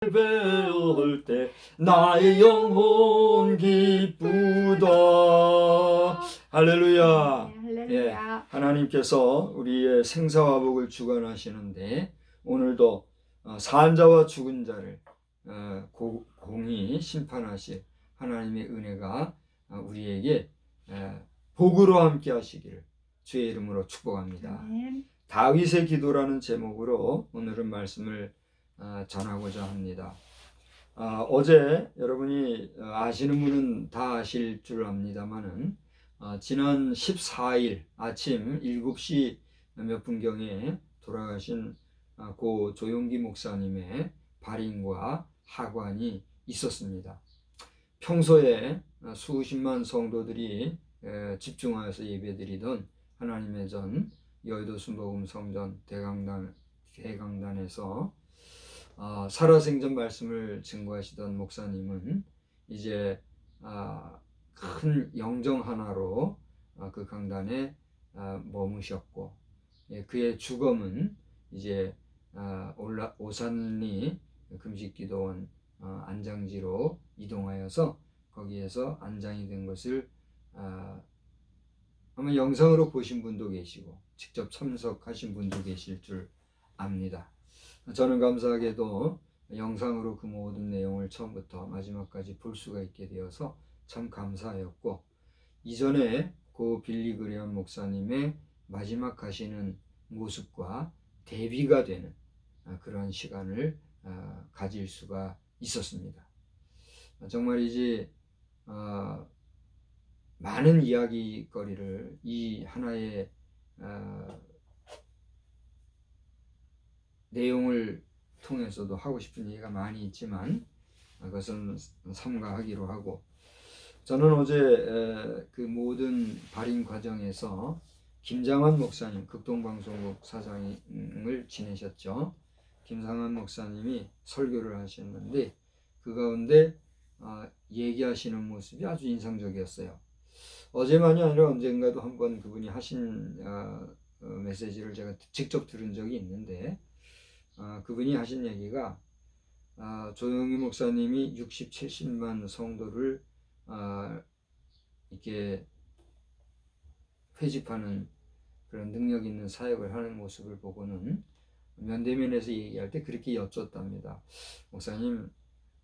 배울 때 나의 영혼 기쁘다. 할렐루야. 네, 할렐루야. 하나님께서 우리의 생사와 복을 주관하시는데 오늘도 산자와 죽은 자를 공히 심판하실 하나님의 은혜가 우리에게 복으로 함께 하시기를 주의 이름으로 축복합니다. 아멘. 다윗의 기도라는 제목으로 오늘은 말씀을 전하고자 합니다. 어제 여러분이 아시는 분은 다 아실 줄 압니다만은 지난 14일 아침 7시 몇 분경에 돌아가신 고 조용기 목사님의 발인과 하관이 있었습니다. 평소에 수십만 성도들이 집중하여서 예배드리던 하나님의 전 여의도 순복음 성전 대강단에서 살아생전 말씀을 증거하시던 목사님은 이제 큰 영정 하나로 그 강단에 머무셨고, 그의 주검은 이제 오산리 금식기도원 안장지로 이동하여서 거기에서 안장이 된 것을 아마 영상으로 보신 분도 계시고 직접 참석하신 분도 계실 줄 압니다. 저는 감사하게도 영상으로 그 모든 내용을 처음부터 마지막까지 볼 수가 있게 되어서 참 감사하였고, 이전에 고 빌리 그레엄 목사님의 마지막 가시는 모습과 대비가 되는 그런 시간을 가질 수가 있었습니다. 정말이지 많은 이야기거리를 이 하나의 내용을 통해서도 하고 싶은 얘기가 많이 있지만 그것은 삼가하기로 하고, 저는 어제 그 모든 발인 과정에서 김장환 목사님, 극동방송국 사장을 지내셨죠. 김상환 목사님이 설교를 하셨는데 그 가운데 얘기하시는 모습이 아주 인상적이었어요. 어제만이 아니라 언젠가도 한번 그분이 하신 메시지를 제가 직접 들은 적이 있는데 그분이 하신 얘기가 조영희 목사님이 60, 70만 성도를 이렇게 회집하는 그런 능력 있는 사역을 하는 모습을 보고는 면대면에서 얘기할 때 그렇게 여쭙답니다. 목사님,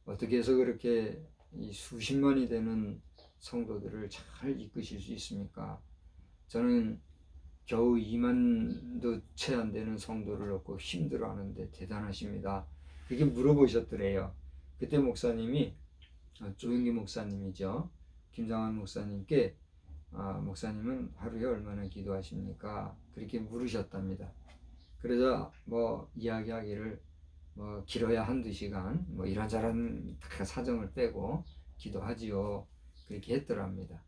어떻게 해서 그렇게 이 수십만이 되는 성도들을 잘 이끄실 수 있습니까? 저는 겨우 2만도 채 안 되는 성도를 얻고 힘들어하는데 대단하십니다. 그렇게 물어보셨더래요. 그때 목사님이, 조영기 목사님이죠, 김장환 목사님께 목사님은 하루에 얼마나 기도하십니까? 그렇게 물으셨답니다. 그러자 뭐 이야기하기를 길어야 한두 시간 이런저런 사정을 빼고 기도하지요, 그렇게 했더랍니다.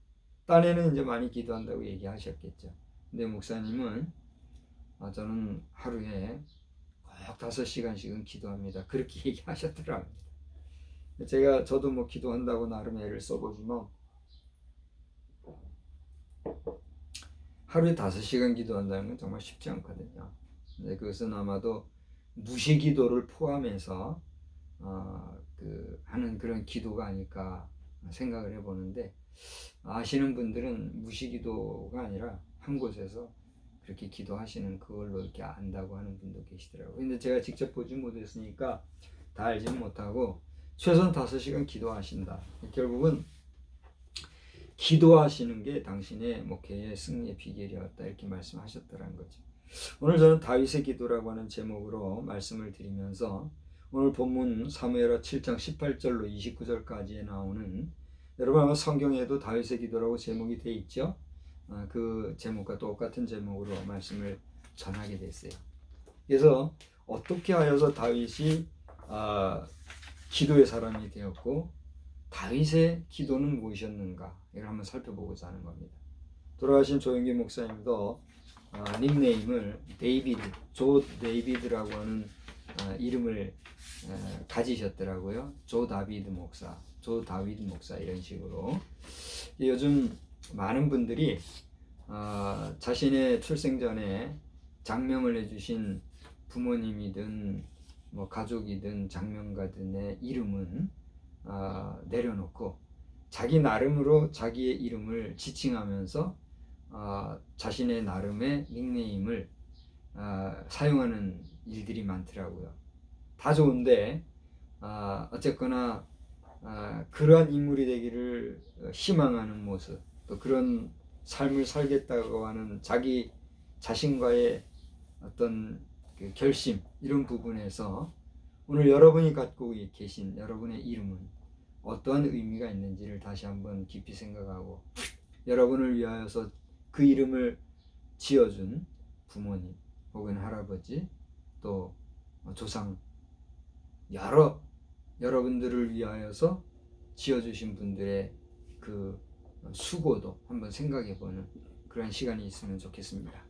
딴에는 이제 많이 기도한다고 얘기하셨겠죠. 근데 목사님은 저는 하루에 꼭 5시간씩은 기도합니다, 그렇게 얘기하셨더랍니다. 저도 기도한다고 나름 애를 써보지만 하루에 5시간 기도한다는 건 정말 쉽지 않거든요. 근데 그것은 아마도 무시기도를 포함해서 하는 그런 기도가 아닐까 생각을 해보는데, 아시는 분들은 무시기도가 아니라 한 곳에서 그렇게 기도하시는 그걸로 이렇게 안다고 하는 분도 계시더라고요. 근데 제가 직접 보지 못했으니까 다 알지는 못하고 최소한 5시간 기도하신다. 결국은 기도하시는 게 당신의 목회의 승리의 비결이었다, 이렇게 말씀하셨더라는 거죠. 오늘 저는 다윗의 기도라고 하는 제목으로 말씀을 드리면서 오늘 본문 사무엘하 7장 18절로 29절까지에 나오는, 여러분 아마 성경에도 다윗의 기도라고 제목이 되어 있죠. 그 제목과 똑같은 제목으로 말씀을 전하게 됐어요. 그래서 어떻게 하여서 다윗이 기도의 사람이 되었고 다윗의 기도는 무엇이었는가, 이걸 한번 살펴보고자 하는 겁니다. 돌아가신 조영기 목사님도 닉네임을 조 데이비드라고 하는 이름을 가지셨더라고요. 조 다비드 목사, 조 다윗 목사, 이런 식으로. 요즘 많은 분들이 자신의 출생 전에 장명을 해주신 부모님이든 뭐 가족이든 장명가든의 이름은 내려놓고 자기 나름으로 자기의 이름을 지칭하면서 자신의 나름의 닉네임을 사용하는 일들이 많더라고요. 다 좋은데 어쨌거나 그러한 인물이 되기를 희망하는 모습, 또 그런 삶을 살겠다고 하는 자기 자신과의 어떤 그 결심, 이런 부분에서 오늘 여러분이 갖고 계신 여러분의 이름은 어떠한 의미가 있는지를 다시 한번 깊이 생각하고, 여러분을 위하여서 그 이름을 지어준 부모님 혹은 할아버지, 또 조상, 여러분들을 위하여서 지어주신 분들의 그 수고도 한번 생각해보는 그런 시간이 있으면 좋겠습니다.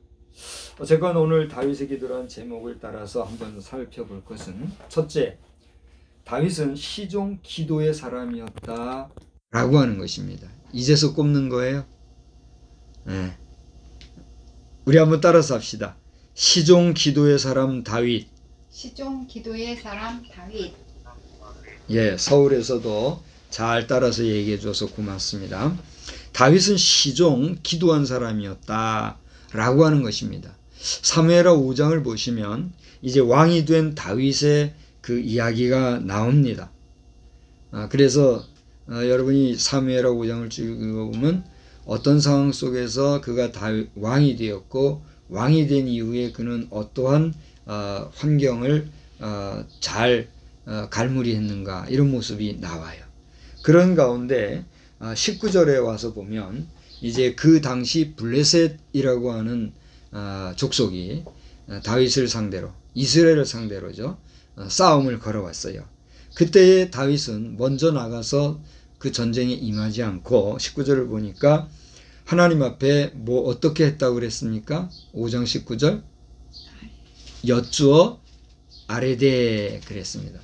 어쨌건 오늘 다윗의 기도라는 제목을 따라서 한번 살펴볼 것은, 첫째, 다윗은 시종 기도의 사람이었다 라고 하는 것입니다. 이제서 꼽는 거예요. 네. 우리 한번 따라서 합시다. 시종 기도의 사람 다윗. 시종 기도의 사람 다윗. 예, 서울에서도 잘 따라서 얘기해줘서 고맙습니다. 다윗은 시종 기도한 사람이었다 라고 하는 것입니다. 사무엘하 5장을 보시면 이제 왕이 된 다윗의 그 이야기가 나옵니다. 그래서 여러분이 사무엘하 5장을 쭉 읽어보면 어떤 상황 속에서 그가 왕이 되었고, 왕이 된 이후에 그는 어떠한 환경을 잘 갈무리했는가, 이런 모습이 나와요. 그런 가운데 19절에 와서 보면 이제 그 당시 블레셋이라고 하는 족속이 다윗을 상대로, 이스라엘을 상대로죠, 싸움을 걸어왔어요. 그때의 다윗은 먼저 나가서 그 전쟁에 임하지 않고 19절을 보니까 하나님 앞에 뭐 어떻게 했다고 그랬습니까? 5장 19절 여쭈어 아뢰되 그랬습니다.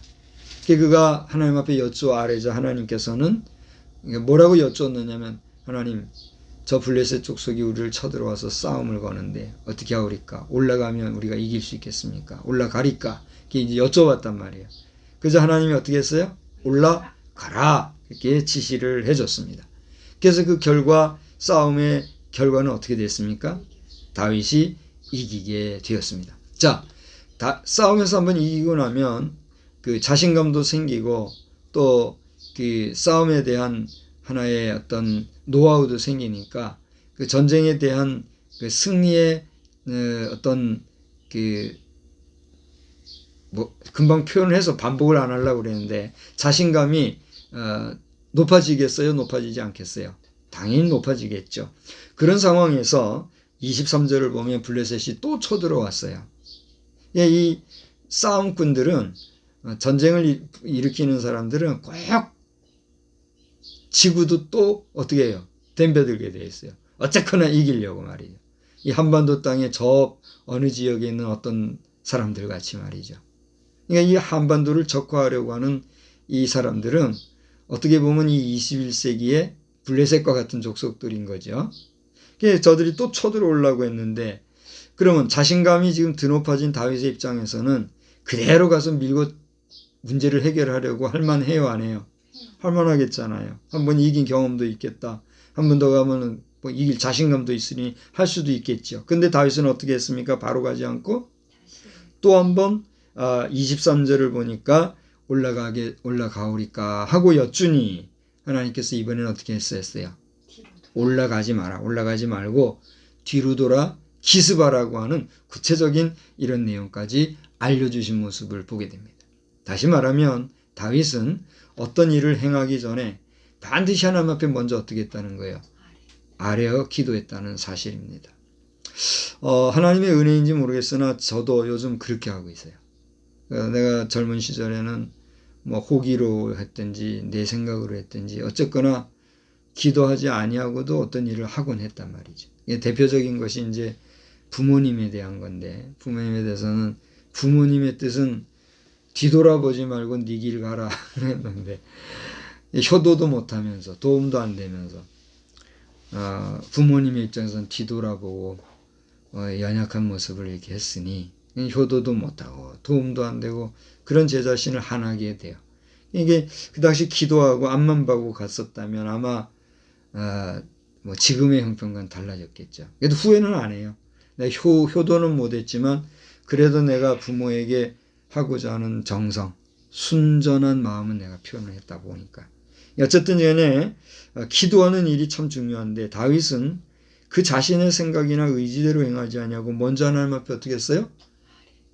그가 하나님 앞에 여쭈어 아뢰자 하나님께서는 뭐라고 여쭈었느냐면, 하나님, 저 블레셋 족속이 우리를 쳐들어와서 싸움을 거는데 어떻게 하오리까? 올라가면 우리가 이길 수 있겠습니까? 올라가리까? 이렇게 이제 여쭤봤단 말이에요. 그래서 하나님이 어떻게 했어요? 올라가라, 이렇게 지시를 해줬습니다. 그래서 그 싸움의 결과는 어떻게 됐습니까? 다윗이 이기게 되었습니다. 자, 싸움에서 한번 이기고 나면 그 자신감도 생기고, 또 그 싸움에 대한 하나의 어떤 노하우도 생기니까 그 전쟁에 대한 그 승리의 어떤 그 뭐 금방 표현을 해서 반복을 안 하려고 그랬는데, 자신감이 높아지겠어요? 높아지지 않겠어요? 당연히 높아지겠죠. 그런 상황에서 23절을 보면 블레셋이 또 쳐들어왔어요. 이 싸움꾼들은, 전쟁을 일으키는 사람들은 꼭 지구도 또 어떻게 해요? 덤벼들게 돼 있어요. 어쨌거나 이기려고 말이죠. 이 한반도 땅의 저 어느 지역에 있는 어떤 사람들 같이 말이죠. 그러니까 이 한반도를 적화하려고 하는 이 사람들은 어떻게 보면 이 21세기의 블레셋과 같은 족속들인 거죠. 그래서 저들이 또 쳐들어오려고 했는데, 그러면 자신감이 지금 드높아진 다윗의 입장에서는 그대로 가서 밀고 문제를 해결하려고 할만해요, 안 해요? 할만하겠잖아요. 한번 이긴 경험도 있겠다. 한 번 더 가면은 뭐 이길 자신감도 있으니 할 수도 있겠죠. 근데 다윗은 어떻게 했습니까? 바로 가지 않고 또 한번 23절을 보니까 올라가오리까 하고 여쭈니, 하나님께서 이번에는 어떻게 했어요? 올라가지 마라. 올라가지 말고 뒤로 돌아 기스바라고 하는 구체적인 이런 내용까지 알려주신 모습을 보게 됩니다. 다시 말하면 다윗은 어떤 일을 행하기 전에 반드시 하나님 앞에 먼저 어떻게 했다는 거예요? 아뢰어 기도했다는 사실입니다. 하나님의 은혜인지 모르겠으나 저도 요즘 그렇게 하고 있어요. 내가 젊은 시절에는 뭐 호기로 했든지 내 생각으로 했든지 어쨌거나 기도하지 아니하고도 어떤 일을 하곤 했단 말이죠. 대표적인 것이 이제 부모님에 대한 건데, 부모님에 대해서는 부모님의 뜻은 뒤돌아보지 말고 네 길 가라 했는데, 효도도 못하면서 도움도 안 되면서 부모님의 입장에서는 뒤돌아보고 연약한 모습을 이렇게 했으니 효도도 못하고 도움도 안 되고 그런 제 자신을 한하게 돼요. 이게 그 당시 기도하고 앞만 보고 갔었다면 아마 뭐 지금의 형편과는 달라졌겠죠. 그래도 후회는 안 해요. 내가 효도는 못했지만 그래도 내가 부모에게 하고자 하는 정성, 순전한 마음은 내가 표현을 했다 보니까. 어쨌든 간에 기도하는 일이 참 중요한데 다윗은 그 자신의 생각이나 의지대로 행하지 않냐고 먼저 하나님 앞에 어떻게 했어요?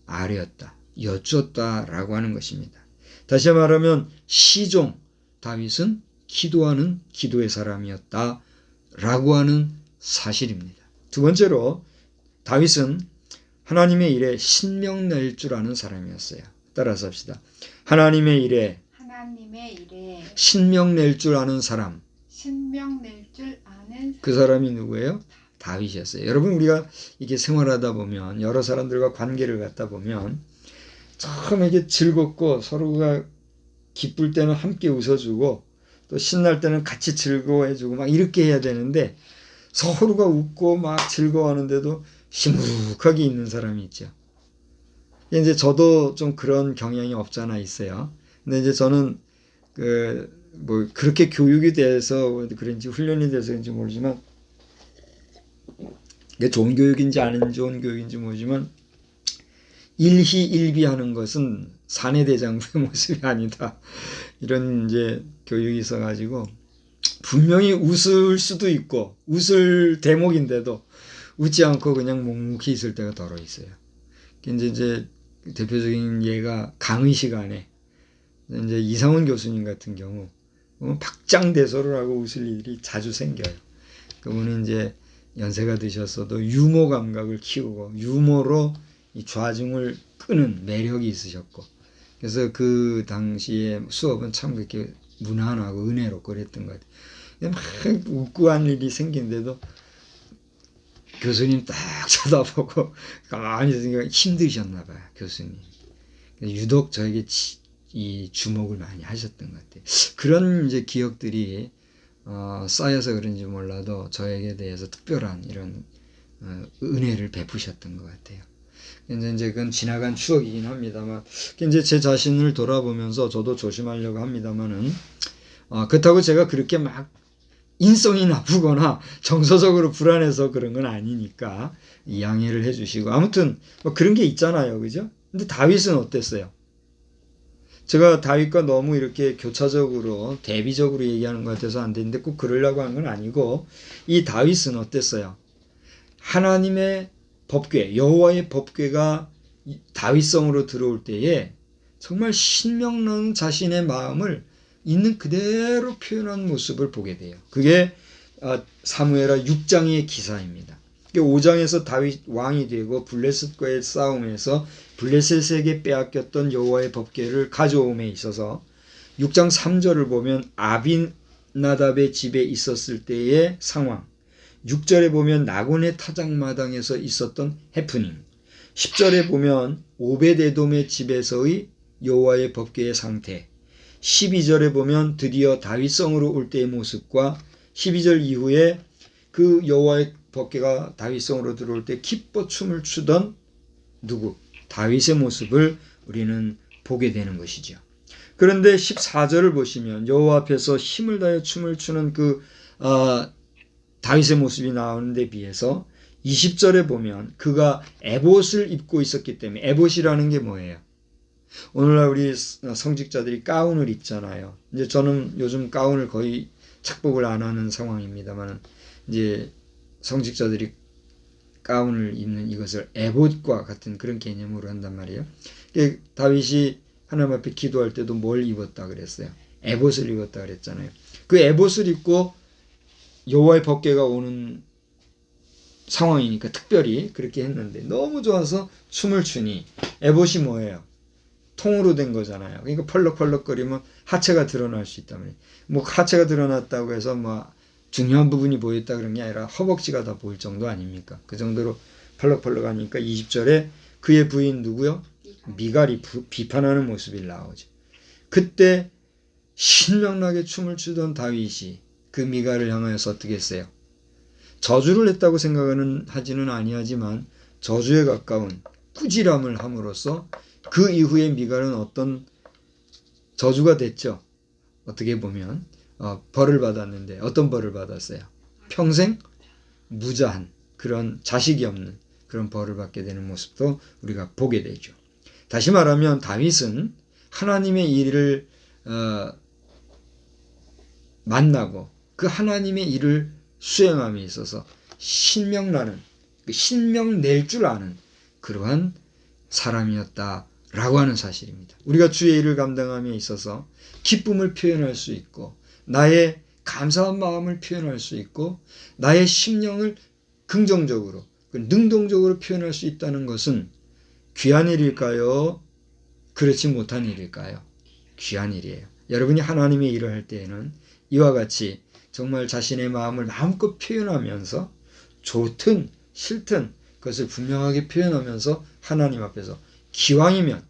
아뢰었다, 여쭈었다라고 하는 것입니다. 다시 말하면 시종 다윗은 기도하는 기도의 사람이었다 라고 하는 사실입니다. 두 번째로 다윗은 하나님의 일에 신명 낼 줄 아는 사람이었어요. 따라서 합시다. 하나님의 일에 신명 낼 줄 아는 사람. 신명 낼 줄 아는 그 사람이 누구예요? 다윗이었어요. 여러분, 우리가 이게 생활하다 보면 여러 사람들과 관계를 갖다 보면 참 이게 즐겁고 서로가 기쁠 때는 함께 웃어주고 또 신날 때는 같이 즐거워해주고 막 이렇게 해야 되는데 서로가 웃고 막 즐거워하는데도 시무룩하게 있는 사람이 있죠. 이제 저도 좀 그런 경향이 없잖아 있어요. 근데 이제 저는 뭐 그렇게 교육이 돼서 그런지 훈련이 돼서 그런지 모르지만 이게 좋은 교육인지 안 좋은 교육인지 모르지만 일희일비하는 것은 사내대장부의 모습이 아니다. 이런 이제 교육이 있어가지고 분명히 웃을 수도 있고 웃을 대목인데도 웃지 않고 그냥 묵묵히 있을 때가 더러 있어요. 이제 대표적인 예가 강의 시간에 이제 이상훈 교수님 같은 경우 박장대소를 하고 웃을 일이 자주 생겨요. 그분은 이제 연세가 드셨어도 유머 감각을 키우고 유머로 이 좌중을 끄는 매력이 있으셨고 그래서 그 당시에 수업은 참 그렇게 무난하고 은혜롭고 그랬던 것 같아요. 막 웃고 한 일이 생긴데도 교수님 딱 쳐다보고 가만히 있으니까 힘드셨나 봐요. 교수님. 유독 저에게 이 주목을 많이 하셨던 것 같아요. 그런 이제 기억들이 쌓여서 그런지 몰라도 저에게 대해서 특별한 이런 은혜를 베푸셨던 것 같아요. 이제 그건 지나간 추억이긴 합니다만, 이제 제 자신을 돌아보면서 저도 조심하려고 합니다만은, 그렇다고 제가 그렇게 막 인성이 나쁘거나 정서적으로 불안해서 그런 건 아니니까 양해를 해주시고, 아무튼 뭐 그런 게 있잖아요, 그죠? 근데 다윗은 어땠어요? 제가 다윗과 너무 이렇게 교차적으로 대비적으로 얘기하는 것 같아서 안 되는데 꼭 그러려고 하는 건 아니고, 이 다윗은 어땠어요? 하나님의 법궤, 여호와의 법궤가 다윗성으로 들어올 때에 정말 신명난 자신의 마음을 있는 그대로 표현한 모습을 보게 돼요. 그게 사무엘하 6장의 기사입니다. 5장에서 다윗 왕이 되고 블레셋과의 싸움에서 블레셋에게 빼앗겼던 여호와의 법궤를 가져옴에 있어서 6장 3절을 보면 아빈나답의 집에 있었을 때의 상황, 6절에 보면 나곤의 타작마당에서 있었던 해프닝, 10절에 보면 오벳에돔의 집에서의 여호와의 법궤의 상태, 12절에 보면 드디어 다윗성으로 올 때의 모습과 12절 이후에 그 여호와의 법궤가 다윗성으로 들어올 때 기뻐 춤을 추던 누구? 다윗의 모습을 우리는 보게 되는 것이죠. 그런데 14절을 보시면 여호와 앞에서 힘을 다해 춤을 추는 그 다윗의 모습이 나오는데 비해서 20절에 보면 그가 에봇을 입고 있었기 때문에, 에봇이라는 게 뭐예요? 오늘날 우리 성직자들이 가운을 입잖아요. 이제 저는 요즘 가운을 거의 착복을 안 하는 상황입니다만, 이제 성직자들이 가운을 입는 이것을 에봇과 같은 그런 개념으로 한단 말이에요. 다윗이 하나님 앞에 기도할 때도 뭘 입었다 그랬어요? 에봇을 입었다 그랬잖아요. 그 에봇을 입고 여호와의 법궤가 오는 상황이니까 특별히 그렇게 했는데 너무 좋아서 춤을 추니, 에봇이 뭐예요? 통으로 된 거잖아요. 그러니까 펄럭펄럭거리면 하체가 드러날 수 있단 말이에요. 뭐 하체가 드러났다고 해서 뭐 중요한 부분이 보였다 그런 게 아니라 허벅지가 다 보일 정도 아닙니까? 그 정도로 펄럭펄럭하니까 20절에 그의 부인 누구요? 미갈이 비판하는 모습이 나오죠. 그때 신명나게 춤을 추던 다윗이 그 미갈을 향하여서 어떻게 했어요? 저주를 했다고 생각은 하지는 아니하지만 저주에 가까운 꾸지람을 함으로써 그 이후에 미갈은 어떤 저주가 됐죠. 어떻게 보면 벌을 받았는데 어떤 벌을 받았어요? 평생 무자한 그런 자식이 없는 그런 벌을 받게 되는 모습도 우리가 보게 되죠. 다시 말하면 다윗은 하나님의 일을 만나고 그 하나님의 일을 수행함에 있어서 신명나는 신명 낼 줄 아는 그러한 사람이었다라고 하는 사실입니다. 우리가 주의 일을 감당함에 있어서 기쁨을 표현할 수 있고 나의 감사한 마음을 표현할 수 있고 나의 심령을 긍정적으로 능동적으로 표현할 수 있다는 것은 귀한 일일까요? 그렇지 못한 일일까요? 귀한 일이에요. 여러분이 하나님의 일을 할 때에는 이와 같이 정말 자신의 마음을 마음껏 표현하면서 좋든 싫든 그것을 분명하게 표현하면서 하나님 앞에서 기왕이면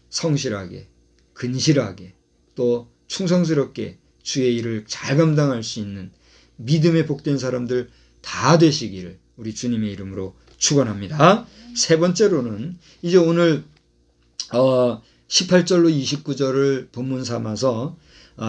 성실하게 근실하게 또 충성스럽게 주의 일을 잘 감당할 수 있는 믿음에 복된 사람들 다 되시기를 우리 주님의 이름으로 축원합니다. 세 번째로는 이제 오늘 18절로 29절을 본문 삼아서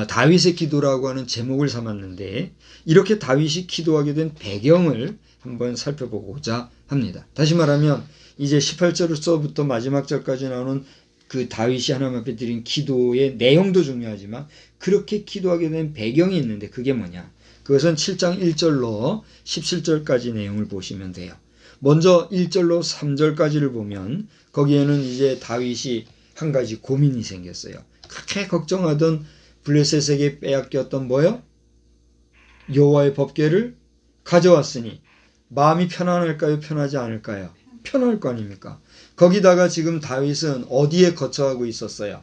다윗의 기도라고 하는 제목을 삼았는데 이렇게 다윗이 기도하게 된 배경을 한번 살펴보고자 합니다. 다시 말하면 이제 18절부터 마지막 절까지 나오는 그 다윗이 하나님 앞에 드린 기도의 내용도 중요하지만 그렇게 기도하게 된 배경이 있는데 그게 뭐냐? 그것은 7장 1절로 17절까지 내용을 보시면 돼요. 먼저 1절로 3절까지를 보면 거기에는 이제 다윗이 한 가지 고민이 생겼어요. 그렇게 걱정하던 블레셋에게 빼앗겼던 뭐요? 여호와의 법궤를 가져왔으니 마음이 편안할까요? 편하지 않을까요? 편할 거 아닙니까? 거기다가 지금 다윗은 어디에 거처하고 있었어요?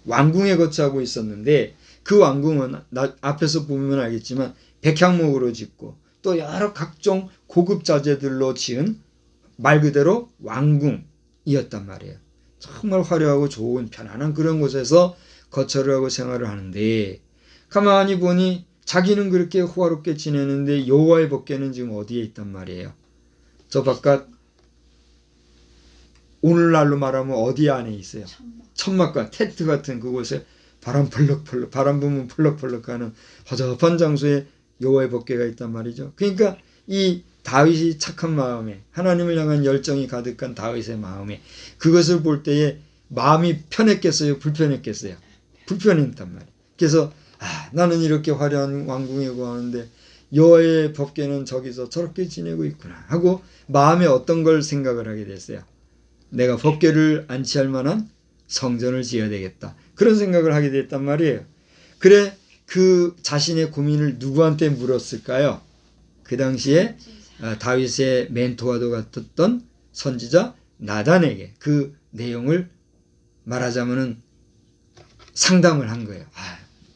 왕궁에 거처하고 있었는데 그 왕궁은 앞에서 보면 알겠지만 백향목으로 짓고 또 여러 각종 고급 자재들로 지은 말 그대로 왕궁이었단 말이에요. 정말 화려하고 좋은 편안한 그런 곳에서 거처를 하고 생활을 하는데 가만히 보니 자기는 그렇게 호화롭게 지내는데 여호와의 법궤는 지금 어디에 있단 말이에요. 저 바깥 오늘날로 말하면 어디 안에 있어요? 천막과 텐트 같은 그곳에 바람 펄럭펄럭 바람 부면 펄럭펄럭하는 허접한 장소에 여호와의 법궤가 있단 말이죠. 그러니까 이 다윗이 착한 마음에 하나님을 향한 열정이 가득한 다윗의 마음에 그것을 볼 때에 마음이 편했겠어요? 불편했겠어요? 불편했단 말이에요. 그래서 나는 이렇게 화려한 왕궁에 거하는데 여호와의 법궤는 저기서 저렇게 지내고 있구나 하고 마음에 어떤 걸 생각을 하게 됐어요. 내가 법궤를 안치할 만한 성전을 지어야 되겠다. 그런 생각을 하게 됐단 말이에요. 그래 그 자신의 고민을 누구한테 물었을까요? 그 당시에 다윗의 멘토와도 같았던 선지자 나단에게 그 내용을 말하자면은 상담을 한 거예요.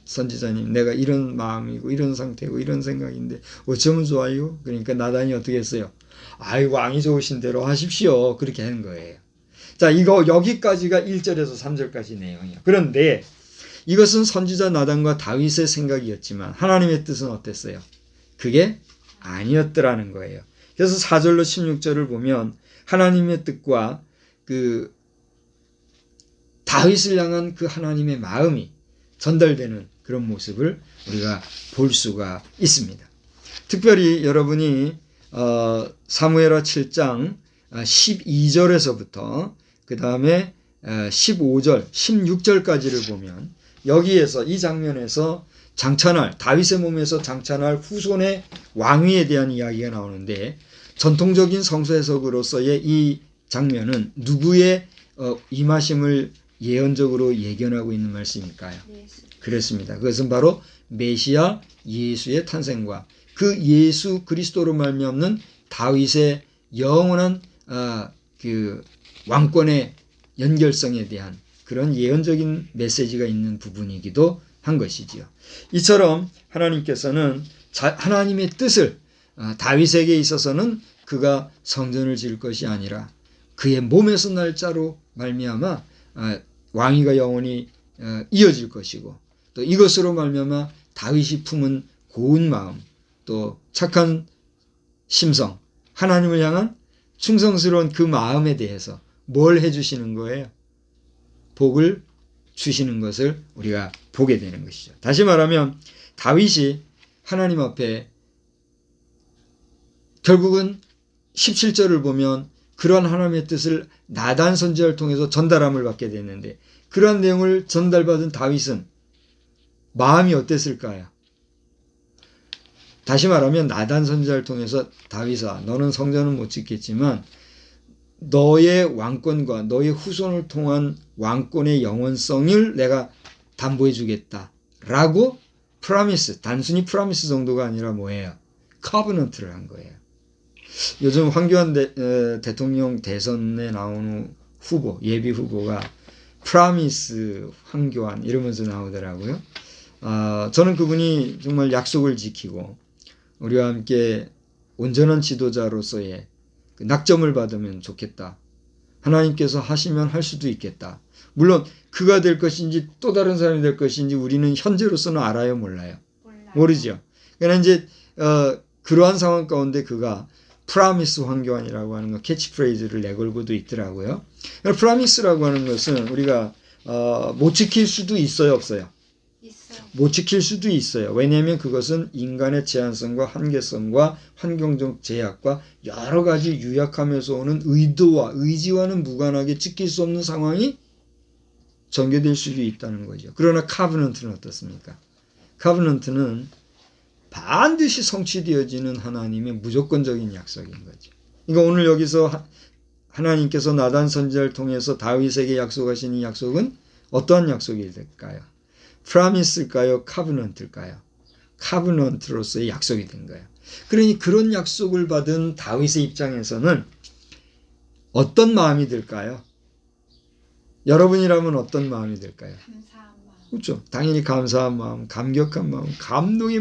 선지자님, 내가 이런 마음이고 이런 상태고 이런 생각인데 어쩌면 좋아요? 그러니까 나단이 어떻게 했어요? 왕이 좋으신 대로 하십시오. 그렇게 한 거예요. 자, 이거 여기까지가 1절에서 3절까지 내용이에요. 그런데 이것은 선지자 나단과 다윗의 생각이었지만 하나님의 뜻은 어땠어요? 그게 아니었더라는 거예요. 그래서 4절로 16절을 보면 하나님의 뜻과 그 다윗을 향한 그 하나님의 마음이 전달되는 그런 모습을 우리가 볼 수가 있습니다. 특별히 여러분이 사무엘하 7장 12절에서부터 그 다음에 15절, 16절까지를 보면 여기에서 이 장면에서 장차날 다윗의 몸에서 장차날 후손의 왕위에 대한 이야기가 나오는데 전통적인 성서 해석으로서의 이 장면은 누구의 임하심을 예언적으로 예견하고 있는 말씀일까요? 그렇습니다. 그것은 바로 메시아 예수의 탄생과 그 예수 그리스도로 말미암는 다윗의 영원한 그 왕권의 연결성에 대한 그런 예언적인 메시지가 있는 부분이기도 한 것이지요. 이처럼 하나님께서는 하나님의 뜻을 다윗에게 있어서는 그가 성전을 지을 것이 아니라 그의 몸에서 날 자로 말미암아 왕위가 영원히 이어질 것이고 또 이것으로 말미암아 다윗이 품은 고운 마음 또 착한 심성 하나님을 향한 충성스러운 그 마음에 대해서 뭘 해주시는 거예요? 복을 주시는 것을 우리가 보게 되는 것이죠. 다시 말하면 다윗이 하나님 앞에 결국은 17절을 보면 그러한 하나님의 뜻을 나단 선지자를 통해서 전달함을 받게 됐는데 그러한 내용을 전달받은 다윗은 마음이 어땠을까요? 다시 말하면 나단 선지자를 통해서 다윗아 너는 성전은 못 짓겠지만 너의 왕권과 너의 후손을 통한 왕권의 영원성을 내가 담보해 주겠다 라고 프라미스, 단순히 프라미스 정도가 아니라 뭐예요? 커버넌트를 한 거예요. 요즘 황교안 대통령 대선에 나오는 후보, 예비 후보가 프라미스 황교안 이러면서 나오더라고요. 저는 그분이 정말 약속을 지키고 우리와 함께 온전한 지도자로서의 그 낙점을 받으면 좋겠다. 하나님께서 하시면 할 수도 있겠다. 물론 그가 될 것인지 또 다른 사람이 될 것인지 우리는 현재로서는 알아요, 몰라요? 모르죠. 그러나 이제 그러한 상황 가운데 그가 프라미스 황교안이라고 하는 거 캐치프레이즈를 내걸고도 있더라고요. 프라미스라고 하는 것은 우리가 못 지킬 수도 있어요, 없어요? 있어요. 못 지킬 수도 있어요. 왜냐하면 그것은 인간의 제한성과 한계성과 환경적 제약과 여러 가지 유약함에서 오는 의도와 의지와는 무관하게 지킬 수 없는 상황이 전개될 수도 있다는 거죠. 그러나 카브넌트는 어떻습니까? 카브넌트는 반드시 성취되어지는 하나님의 무조건적인 약속인 거죠. 그러니까 오늘 여기서 하나님께서 나단 선지자를 통해서 다윗에게 약속하신 이 약속은 어떠한 약속이 될까요? 프라미스일까요? 카브넌트일까요? 카브넌트로서의 약속이 된 거예요. 그러니 그런 약속을 받은 다윗의 입장에서는 어떤 마음이 들까요? 여러분이라면 어떤 마음이 들까요? 감사한 마음. 그렇죠. 당연히 감사한 마음, 감격한 마음, 감동의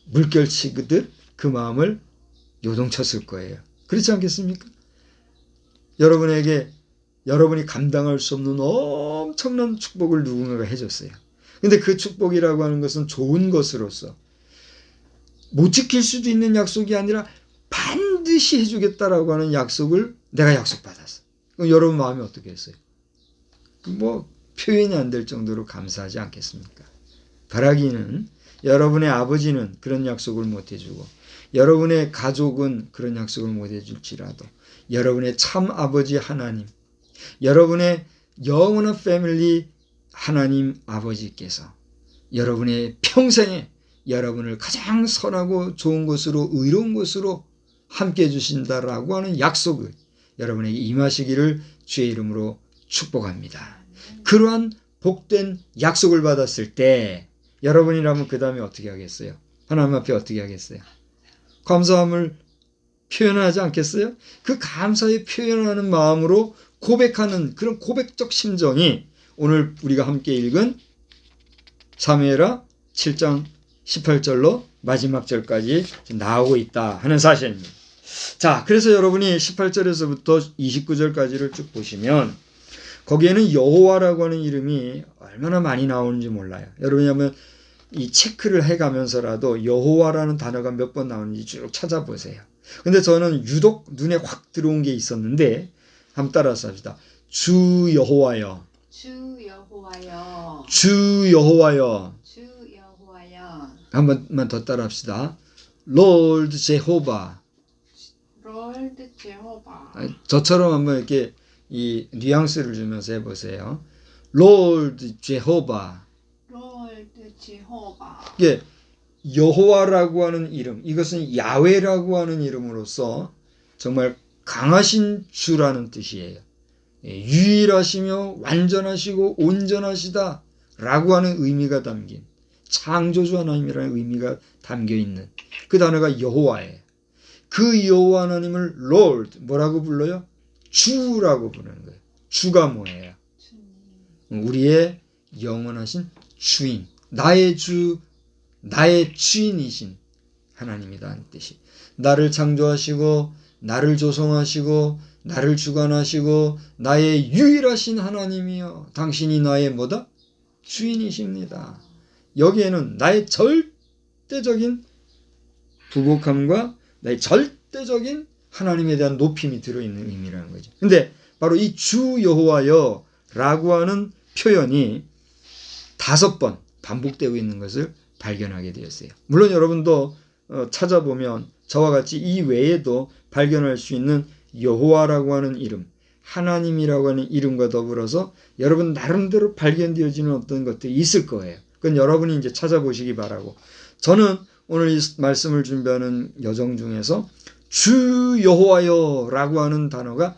물결치듯 그 마음을 요동쳤을 거예요. 그렇지 않겠습니까? 여러분이 감당할 수 없는 엄청난 축복을 누군가가 해줬어요. 근데 그 축복이라고 하는 것은 좋은 것으로서 못 지킬 수도 있는 약속이 아니라 반드시 해주겠다라고 하는 약속을 내가 약속받았어. 그럼 여러분 마음이 어떻게 했어요? 뭐 표현이 안 될 정도로 감사하지 않겠습니까? 바라기는 여러분의 아버지는 그런 약속을 못 해주고 여러분의 가족은 그런 약속을 못 해줄지라도 여러분의 참 아버지 하나님, 여러분의 영원한 패밀리 하나님 아버지께서 여러분의 평생에 여러분을 가장 선하고 좋은 것으로 의로운 것으로 함께 해주신다라고 하는 약속을 여러분에게 임하시기를 주의 이름으로 축복합니다. 그러한 복된 약속을 받았을 때 여러분이라면 그 다음에 어떻게 하겠어요? 하나님 앞에 어떻게 하겠어요? 감사함을 표현하지 않겠어요? 그 감사에 표현하는 마음으로 고백하는 그런 고백적 심정이 오늘 우리가 함께 읽은 사무엘하 7장 18절로 마지막 절까지 나오고 있다 하는 사실입니다. 자, 그래서 여러분이 18절에서부터 29절까지를 쭉 보시면 거기에는 여호와라고 하는 이름이 얼마나 많이 나오는지 몰라요. 여러분이 한번 이 체크를 해가면서라도 여호와라는 단어가 몇 번 나오는지 쭉 찾아보세요. 근데 저는 유독 눈에 확 들어온 게 있었는데 한번 따라서 합시다. 주 여호와여. 주 여호와여. 주 여호와여. 주 여호와여. 한 번만 더 따라 합시다. Lord 제호바. 롤드 제호바. 저처럼 한번 이렇게 이 뉘앙스를 주면서 해보세요. Lord 제호바. 롤드 제호바. 이게 여호와라고 하는 이름, 이것은 야훼라고 하는 이름으로서 정말 강하신 주라는 뜻이에요. 유일하시며 완전하시고 온전하시다 라고 하는 의미가 담긴 창조주 하나님이라는 의미가 담겨있는 그 단어가 여호와예요. 그 여호와 하나님을 Lord 뭐라고 불러요? 주라고 부르는 거예요. 주가 뭐예요? 우리의 영원하신 주인, 나의 주, 나의 주인이신 하나님이라는 뜻이. 나를 창조하시고 나를 조성하시고 나를 주관하시고 나의 유일하신 하나님이여 당신이 나의 뭐다? 주인이십니다. 여기에는 나의 절대적인 부복함과 나의 절대적인 하나님에 대한 높임이 들어있는 의미라는 거죠. 근데 바로 이 주 여호와여 라고 하는 표현이 5번 반복되고 있는 것을 발견하게 되었어요. 물론 여러분도 찾아보면 저와 같이 이 외에도 발견할 수 있는 여호와라고 하는 이름, 하나님이라고 하는 이름과 더불어서 여러분 나름대로 발견되어지는 어떤 것들이 있을 거예요. 그건 여러분이 이제 찾아보시기 바라고, 저는 오늘 이 말씀을 준비하는 여정 중에서 주 여호와여 라고 하는 단어가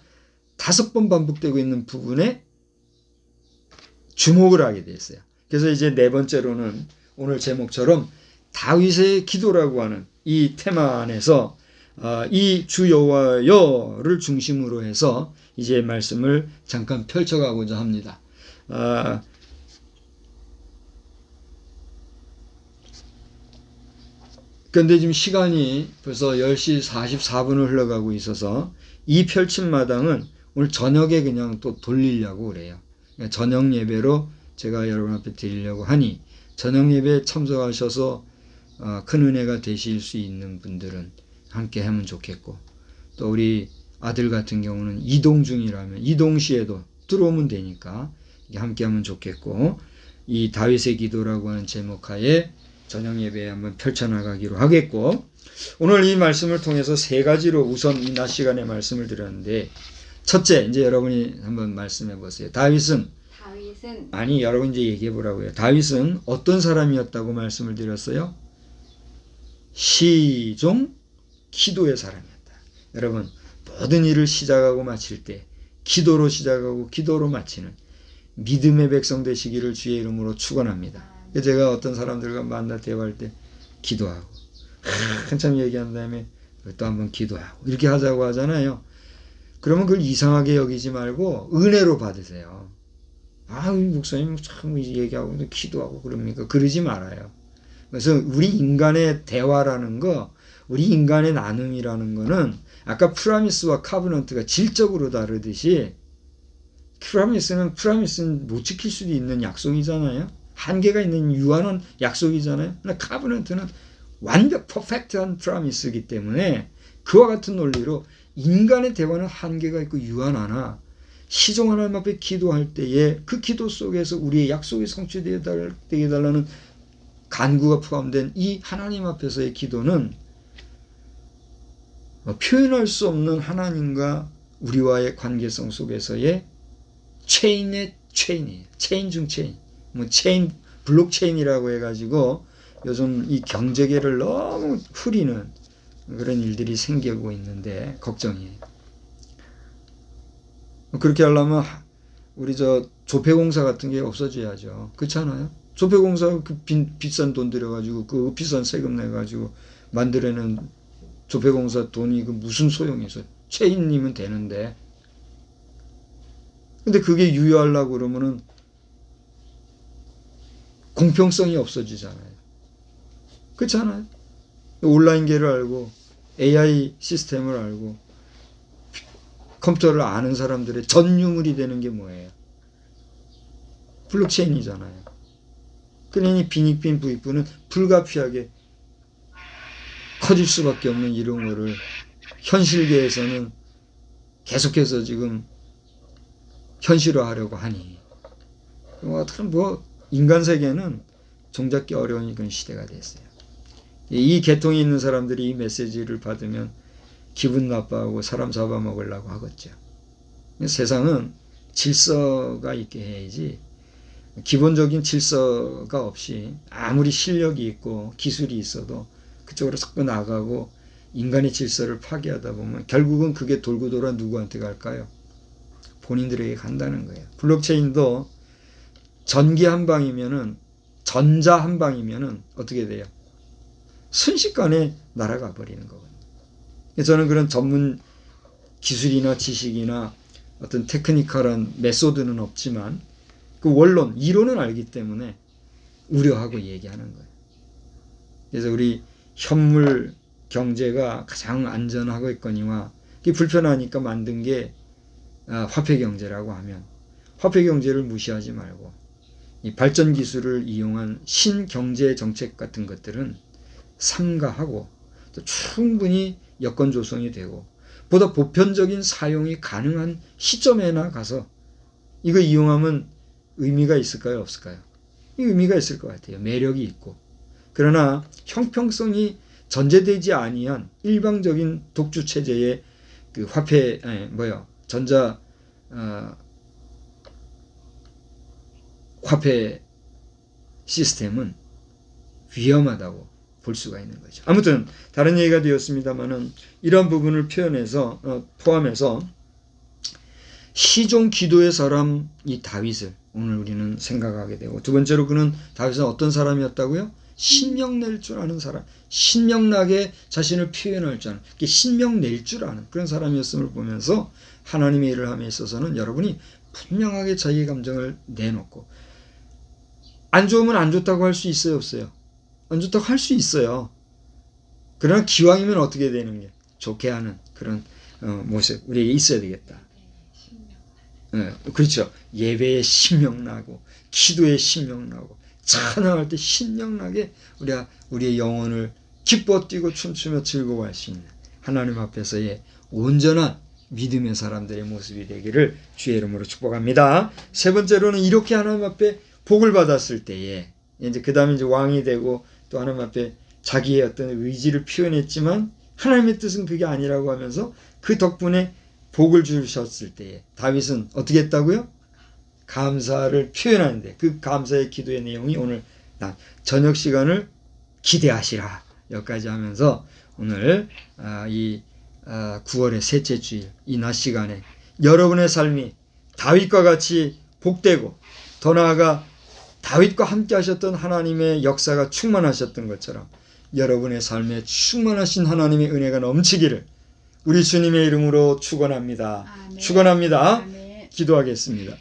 5번 반복되고 있는 부분에 주목을 하게 되었어요. 그래서 이제 4번째로는 오늘 제목처럼 다윗의 기도라고 하는 이 테마 안에서 이 주 여호와여를 중심으로 해서 이제 말씀을 잠깐 펼쳐가고자 합니다. 그런데 지금 시간이 벌써 10시 44분을 흘러가고 있어서 이 펼친 마당은 오늘 저녁에 그냥 또 돌리려고 그래요. 저녁 예배로 제가 여러분 앞에 드리려고 하니 저녁 예배에 참석하셔서 큰 은혜가 되실 수 있는 분들은 함께 하면 좋겠고, 또 우리 아들 같은 경우는 이동 중이라면 이동 시에도 들어오면 되니까 함께 하면 좋겠고, 이 다윗의 기도라고 하는 제목하에 저녁 예배에 한번 펼쳐나가기로 하겠고, 오늘 이 말씀을 통해서 3가지로 우선 이 낮 시간에 말씀을 드렸는데, 첫째, 이제 여러분이 한번 말씀해 보세요. 다윗은 아니 여러분 이제 얘기해 보라고요. 다윗은 어떤 사람이었다고 말씀을 드렸어요? 시종 기도의 사람이었다. 여러분 모든 일을 시작하고 마칠 때 기도로 시작하고 기도로 마치는 믿음의 백성 되시기를 주의 이름으로 축원합니다. 제가 어떤 사람들과 만나 대화할 때 기도하고 한참 얘기한 다음에 또 한번 기도하고 이렇게 하자고 하잖아요. 그러면 그걸 이상하게 여기지 말고 은혜로 받으세요. 목사님 참 얘기하고 기도하고 그럽니까? 그러지 말아요. 그래서 우리 인간의 대화라는 거, 우리 인간의 나눔이라는 거는 아까 프라미스와 카브넌트가 질적으로 다르듯이, 프라미스는 못 지킬 수도 있는 약속이잖아요. 한계가 있는 유한한 약속이잖아요. 근데 카브넌트는 완벽 퍼펙트한 프라미스이기 때문에 그와 같은 논리로 인간의 대화는 한계가 있고 유한하나 시종 하나님 앞에 기도할 때에 그 기도 속에서 우리의 약속이 성취되게 달라는 간구가 포함된 이 하나님 앞에서의 기도는 표현할 수 없는 하나님과 우리와의 관계성 속에서의 체인의 체인이에요. 체인 중 체인. 체인, 블록체인이라고 해가지고 요즘 이 경제계를 너무 흐리는 그런 일들이 생기고 있는데 걱정이에요. 그렇게 하려면 우리 조폐공사 같은 게 없어져야죠. 그렇잖아요. 조폐공사 그 비싼 돈 들여가지고 그 비싼 세금 내가지고 만들어낸 조폐공사 돈이 그 무슨 소용이 있어요. 체인이면 되는데. 근데 그게 유효하려고 그러면은 공평성이 없어지잖아요. 그렇잖아요. 온라인계를 알고 AI 시스템을 알고 컴퓨터를 아는 사람들의 전 유물이 되는 게 뭐예요? 블록체인이잖아요. 그러니 빈익빈 부익부는 불가피하게 커질 수밖에 없는 이런 거를 현실계에서는 계속해서 지금 현실화하려고 하니, 인간 세계는 종잡기 어려운 그런 시대가 됐어요. 이 계통이 있는 사람들이 이 메시지를 받으면 기분 나빠하고 사람 잡아먹으려고 하겠죠. 세상은 질서가 있게 해야지, 기본적인 질서가 없이 아무리 실력이 있고 기술이 있어도 그쪽으로 자꾸 나가고 인간의 질서를 파괴하다 보면 결국은 그게 돌고 돌아 누구한테 갈까요? 본인들에게 간다는 거예요. 블록체인도 전기 한 방이면은, 전자 한 방이면은 어떻게 돼요? 순식간에 날아가 버리는 거거든요. 저는 그런 전문 기술이나 지식이나 어떤 테크니컬한 메소드는 없지만 그 원론, 이론은 알기 때문에 우려하고 얘기하는 거예요. 그래서 우리 현물 경제가 가장 안전하겠거니와 그게 불편하니까 만든 게 화폐 경제라고 하면 화폐 경제를 무시하지 말고 이 발전 기술을 이용한 신경제 정책 같은 것들은 삼가하고 또 충분히 여건 조성이 되고 보다 보편적인 사용이 가능한 시점에나 가서 이거 이용하면 의미가 있을까요? 없을까요? 의미가 있을 것 같아요. 매력이 있고. 그러나 형평성이 전제되지 아니한 일방적인 독주 체제의 그 화폐 전자 화폐 시스템은 위험하다고 볼 수가 있는 거죠. 아무튼 다른 얘기가 되었습니다만은 이런 부분을 포함해서 시종 기도의 사람 이 다윗을 오늘 우리는 생각하게 되고, 두 번째로 그는 다윗은 어떤 사람이었다고요? 신명 낼 줄 아는 사람, 신명나게 자신을 표현할 줄 아는, 신명 낼 줄 아는 그런 사람이었음을 보면서 하나님의 일을 함에 있어서는 여러분이 분명하게 자기의 감정을 내놓고, 안 좋으면 안 좋다고 할 수 있어요, 없어요? 안 좋다고 할 수 있어요. 그러나 기왕이면 어떻게 되는 게 좋게 하는 그런 모습 우리에게 있어야 되겠다. 그렇죠. 예배에 신명나고 기도에 신명나고 찬양할 때 신명나게 우리의 영혼을 기뻐 뛰고 춤추며 즐거워할 수 있는 하나님 앞에서의 온전한 믿음의 사람들의 모습이 되기를 주의 이름으로 축복합니다. 세 번째로는 이렇게 하나님 앞에 복을 받았을 때에 이제 그 다음에 이제 왕이 되고 또 하나님 앞에 자기의 어떤 의지를 표현했지만 하나님의 뜻은 그게 아니라고 하면서 그 덕분에 복을 주셨을 때에 다윗은 어떻게 했다고요? 감사를 표현하는데 그 감사의 기도의 내용이 오늘 저녁 시간을 기대하시라 여기까지 하면서 오늘 이 9월의 셋째 주일 이 낮 시간에 여러분의 삶이 다윗과 같이 복되고 더 나아가 다윗과 함께 하셨던 하나님의 역사가 충만하셨던 것처럼 여러분의 삶에 충만하신 하나님의 은혜가 넘치기를 우리 주님의 이름으로 축원합니다. 아멘. 축원합니다. 아멘. 기도하겠습니다.